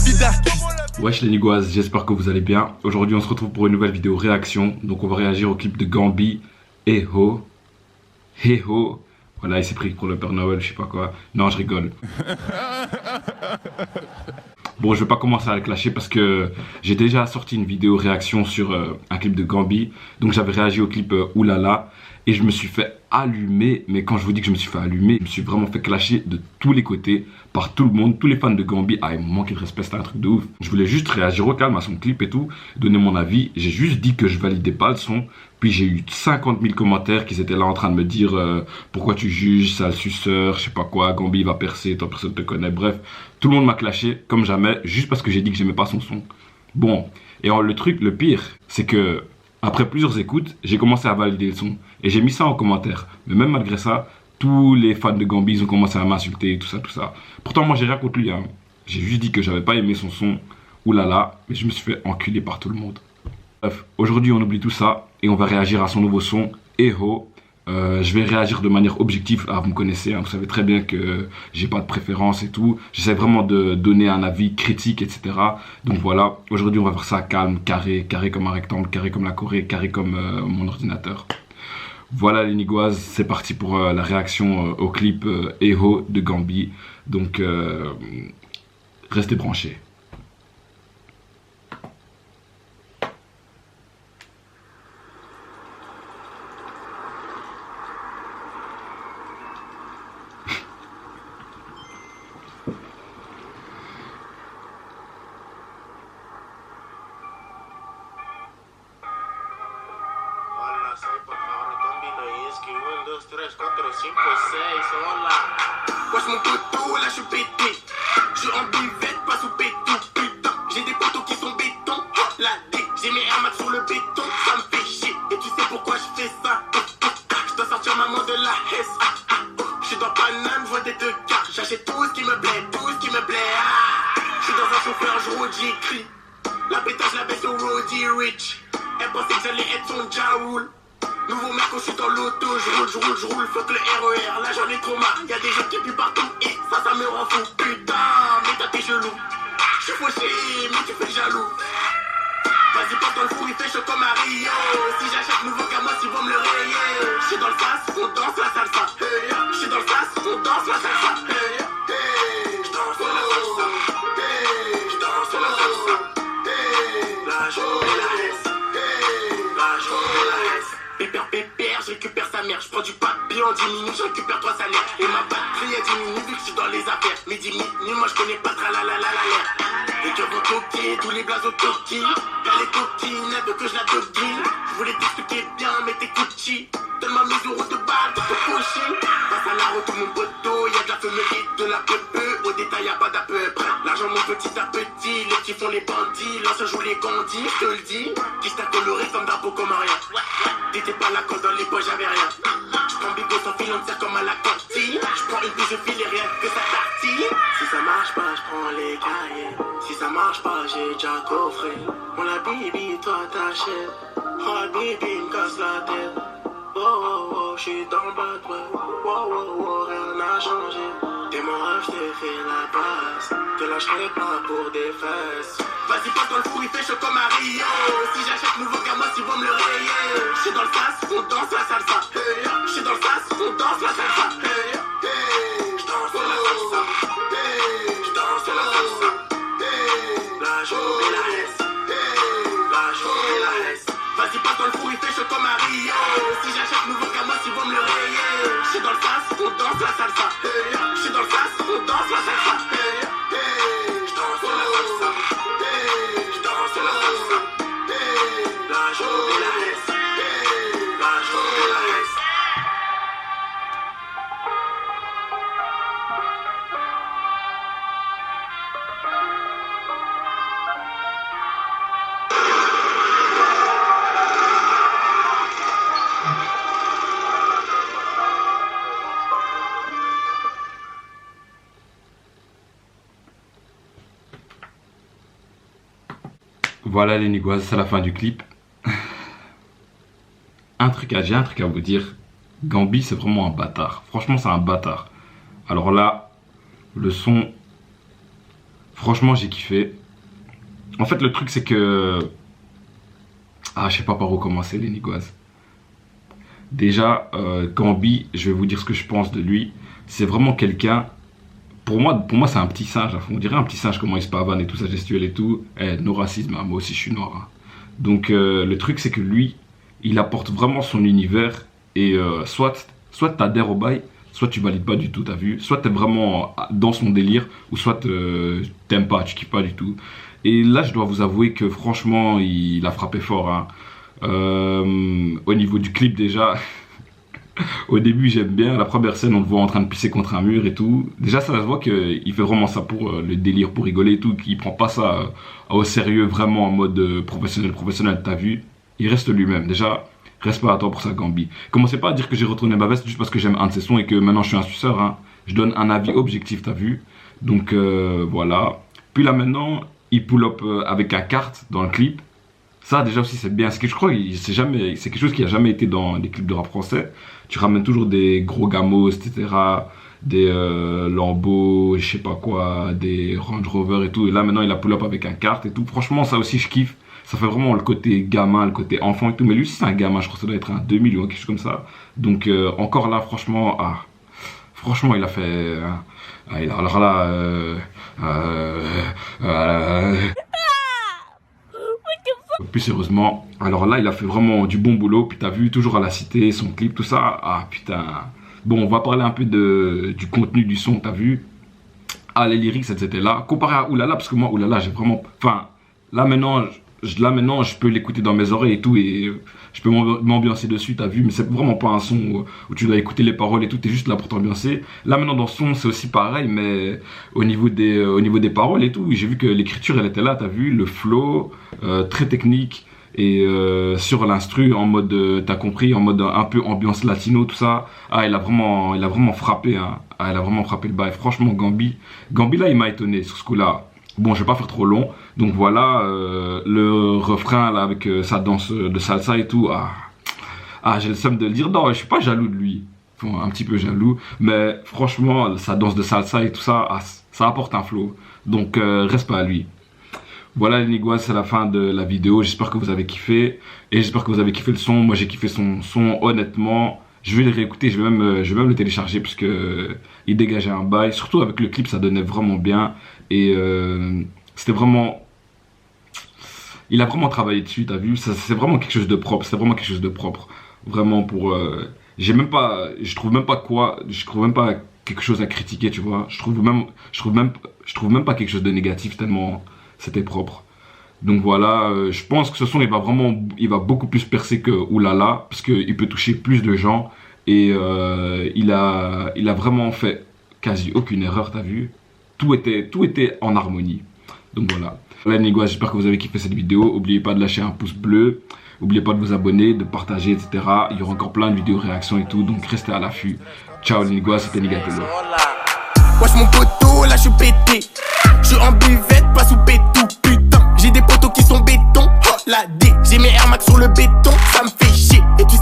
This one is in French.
vie d'artiste. Wesh les nigouazes, j'espère que vous allez bien. Aujourd'hui on se retrouve pour une nouvelle vidéo réaction. Donc on va réagir au clip de Gambi et Ho. Hey Ho. Voilà, il s'est pris pour le Père Noël, je sais pas quoi. Non, je rigole. Bon, je vais pas commencer à le clasher parce que j'ai déjà sorti une vidéo réaction sur un clip de Gambi. Donc j'avais réagi au clip Oulala et je me suis fait allumer. Mais quand je vous dis que je me suis fait allumer, je me suis vraiment fait clasher de tous les côtés par tout le monde. Tous les fans de Gambi, ils m'ont manqué de respect, c'était un truc de ouf. Je voulais juste réagir au calme à son clip et tout, donner mon avis. J'ai juste dit que je validais pas le son. Puis j'ai eu 50 000 commentaires qui étaient là en train de me dire pourquoi tu juges, sale suceur, je sais pas quoi, Gambi va percer, toi personne te connaît. Bref, tout le monde m'a clashé comme jamais, juste parce que j'ai dit que j'aimais pas son son. Bon, et le pire, c'est que après plusieurs écoutes, j'ai commencé à valider le son. Et j'ai mis ça en commentaire. Mais même malgré ça, tous les fans de Gambi, ils ont commencé à m'insulter, tout ça, tout ça. Pourtant, moi, j'ai rien contre lui. Hein. J'ai juste dit que j'avais pas aimé son son. Oulala, mais je me suis fait enculer par tout le monde. Bref, aujourd'hui, on oublie tout ça et on va réagir à son nouveau son, Eho. Je vais réagir de manière objective. Ah, vous me connaissez, hein, vous savez très bien que j'ai pas de préférence et tout. J'essaie vraiment de donner un avis critique, etc. Donc voilà, aujourd'hui, on va faire ça calme, carré, carré comme un rectangle, carré comme la Corée, carré comme mon ordinateur. Voilà les nigouazes, c'est parti pour la réaction au clip Eho de Gambi. Donc, restez branchés. Wesh mon poteau, là je suis pété. Je suis en buvette, pas sous pétou, putain. J'ai des poteaux qui sont béton. La D, j'ai mes Air Max sur le béton. Ça me fait chier, et tu sais pourquoi je fais ça. Je dois sortir maman de la S. Je suis dans Paname, je vois des deux cartes. J'achète tout ce qui me plaît, tout ce qui me plaît. Je suis dans un chauffeur, je roule, j'écris. La pétage, la baisse au Roddy Rich. Elle pensait que j'allais être son Jaoul. Nouveau mec quand je suis dans l'auto, je roule, fuck le RER, là j'en ai trop marre, y'a des gens qui puent partout et ça me rend fou, putain, mais t'as tes genoux, je suis fauché, mais tu fais le jaloux, vas-y passe dans le four, il fait chaud comme à Rio, si j'achète nouveau qu'à moi, ils vont me le rayer, je suis dans le sas, on danse la salsa, je suis dans le sas, on danse la salsa, je danse la salsa, je danse la salsa, la journée la laisse, la journée la laisse. Pépère, je récupère sa mère. Je prends du papier en 10 minutes, je récupère 3 salaires. Et ma batterie a diminué vu que je suis dans les affaires. Mais 10 minutes, moi je connais pas l'air. Les cœurs vont toquer, tous les blazes au toki. Y'a les coquines, elle veut que je la doguine. Je voulais t'expliquer bien, mais t'es Gucci. Donne-moi mes euros de balle, t'es coché. Passe à la route, tout mon poteau. Y'a de la fumée et de la peu. Au détail, y'a pas d'à peu près. L'argent monte petit à petit. Les petits font les bandits. L'ancien joue les gandis, je te le dis. Qui t'a coloré comme d'un pot comme un rien. T'étais pas là quand dans les poches j'avais rien. J'prends bigot sans fil, on me sert comme à la cantine. J'prends une bouche, je file et rien que ça tartine. Si ça marche pas, j'prends les cahiers. Si ça marche pas, j'ai déjà coffré. Mon la bibi, toi t'achètes. Oh la bibi, me casse la tête. Oh oh oh, j'suis dans le bad boy. Oh oh oh, rien n'a changé. T'es mon rêve, j't'ai fait la passe. Te lâcherai pas pour des fesses. Vas-y passe dans le four, il fait chaud comme à Rio. Si j'achète nouveau gamos, ils vont me le rayer. J'suis dans le sas, on danse la salsa. J'suis dans le sas, on danse la salsa. J'danse la salsa. J'danse la salsa. La journée la laisse. La journée la laisse. Vas-y passe dans le four, il fait chaud comme à Rio. Si j'achète nouveau gamos, ils vont me le rayer. J'suis dans le sas, on danse la salsa. J'suis dans le sas, on danse la salsa. J'danse la salsa. J'danse la salsa. La journée la laisse. La journée la laisse. Voilà les nigouazes, c'est la fin du clip. J'ai un truc à vous dire. Gambi, c'est vraiment un bâtard. Franchement, c'est un bâtard. Alors là, le son, Franchement, j'ai kiffé. En fait, le truc, c'est que... Ah, je sais pas par où commencer, les Niguaz. Déjà, Gambi, je vais vous dire ce que je pense de lui. C'est vraiment quelqu'un... Pour moi c'est un petit singe. On dirait un petit singe, comment il se pavane et tout, sa gestuelle et tout. No racisme, hein, moi aussi je suis noir. Hein. Donc, le truc, c'est que lui, il apporte vraiment son univers. Et soit t'adhères au bail, soit tu valides pas du tout, t'as vu. Soit t'es vraiment dans son délire, ou soit t'aimes pas, tu kiffes pas du tout. Et là, je dois vous avouer que franchement, il a frappé fort. Hein. Au niveau du clip déjà, au début j'aime bien. La première scène, on le voit en train de pisser contre un mur et tout. Déjà, ça se voit qu'il fait vraiment ça pour le délire, pour rigoler et tout. Qu'il prend pas ça au sérieux, vraiment en mode professionnel, t'as vu. Il reste lui-même. Déjà, respect à toi pour ça, Gambi. Commencez pas à dire que j'ai retourné ma veste juste parce que j'aime un de ses sons et que maintenant je suis un suceur. Hein. Je donne un avis objectif, t'as vu. Donc voilà. Puis là maintenant, il pull up avec un kart dans le clip. Ça déjà aussi c'est bien. C'est que je crois que c'est quelque chose qui a jamais été dans les clips de rap français. Tu ramènes toujours des gros gamos, etc. Des Lambo, je sais pas quoi, des Range Rover et tout. Et là maintenant il a pull up avec un kart et tout. Franchement ça aussi je kiffe. Ça fait vraiment le côté gamin, le côté enfant et tout. Mais lui aussi c'est un gamin, je crois que ça doit être un 2000 ou quelque chose comme ça. Donc encore là franchement, franchement il a fait... alors là... Plus sérieusement, alors là il a fait vraiment du bon boulot. Puis t'as vu, toujours à la cité, son clip, tout ça. Ah putain. Bon, on va parler un peu du contenu du son, t'as vu. Ah, les lyrics, c'était là. Comparé à Oulala, parce que moi, Oulala, j'ai vraiment... Enfin, là maintenant, je peux l'écouter dans mes oreilles et tout. Et je peux m'ambiancer dessus, t'as vu. Mais c'est vraiment pas un son où tu dois écouter les paroles et tout. T'es juste là pour t'ambiancer. Là maintenant, dans ce son, c'est aussi pareil. Mais au niveau des paroles et tout, j'ai vu que l'écriture, elle était là, t'as vu. Le flow, très technique. Et sur l'instru, en mode, t'as compris, en mode un peu ambiance latino, tout ça. Ah, il a vraiment frappé, hein. Ah, il a vraiment frappé le bail. Franchement, Gambi là, il m'a étonné sur ce coup-là. Bon, je vais pas faire trop long. Donc voilà, le refrain là avec sa danse de salsa et tout. J'ai le seum de le dire. Non, je suis pas jaloux de lui. Enfin, un petit peu jaloux. Mais franchement, sa danse de salsa et tout ça, ça apporte un flow. Donc, reste pas à lui. Voilà les Niguaz, c'est la fin de la vidéo. J'espère que vous avez kiffé. Et j'espère que vous avez kiffé le son. Moi, j'ai kiffé son son, honnêtement. Je vais le réécouter, je vais même le télécharger parce que il dégageait un bail. Surtout avec le clip, ça donnait vraiment bien. Et c'était vraiment... Il a vraiment travaillé dessus, t'as vu. C'est vraiment quelque chose de propre. C'est vraiment quelque chose de propre. Vraiment pour... je trouve même pas quelque chose à critiquer, tu vois. Je trouve même pas quelque chose de négatif tellement c'était propre. Donc voilà, je pense que ce son il va beaucoup plus percer que Oulala parce qu'il peut toucher plus de gens et il a vraiment fait quasi aucune erreur, t'as vu. Tout était en harmonie. Donc voilà. Voilà les Niguaz, j'espère que vous avez kiffé cette vidéo. N'oubliez pas de lâcher un pouce bleu. N'oubliez pas de vous abonner, de partager, etc. Il y aura encore plein de vidéos réactions et tout. Donc restez à l'affût. Ciao les Niguaz, c'était Nigatello. Wesh mon poteau, là je suis pété. Je suis en buvette, pas sous pétou. Putain, j'ai des poteaux qui sont béton. Oh la D, j'ai mes Air Max sur le béton. Ça me fait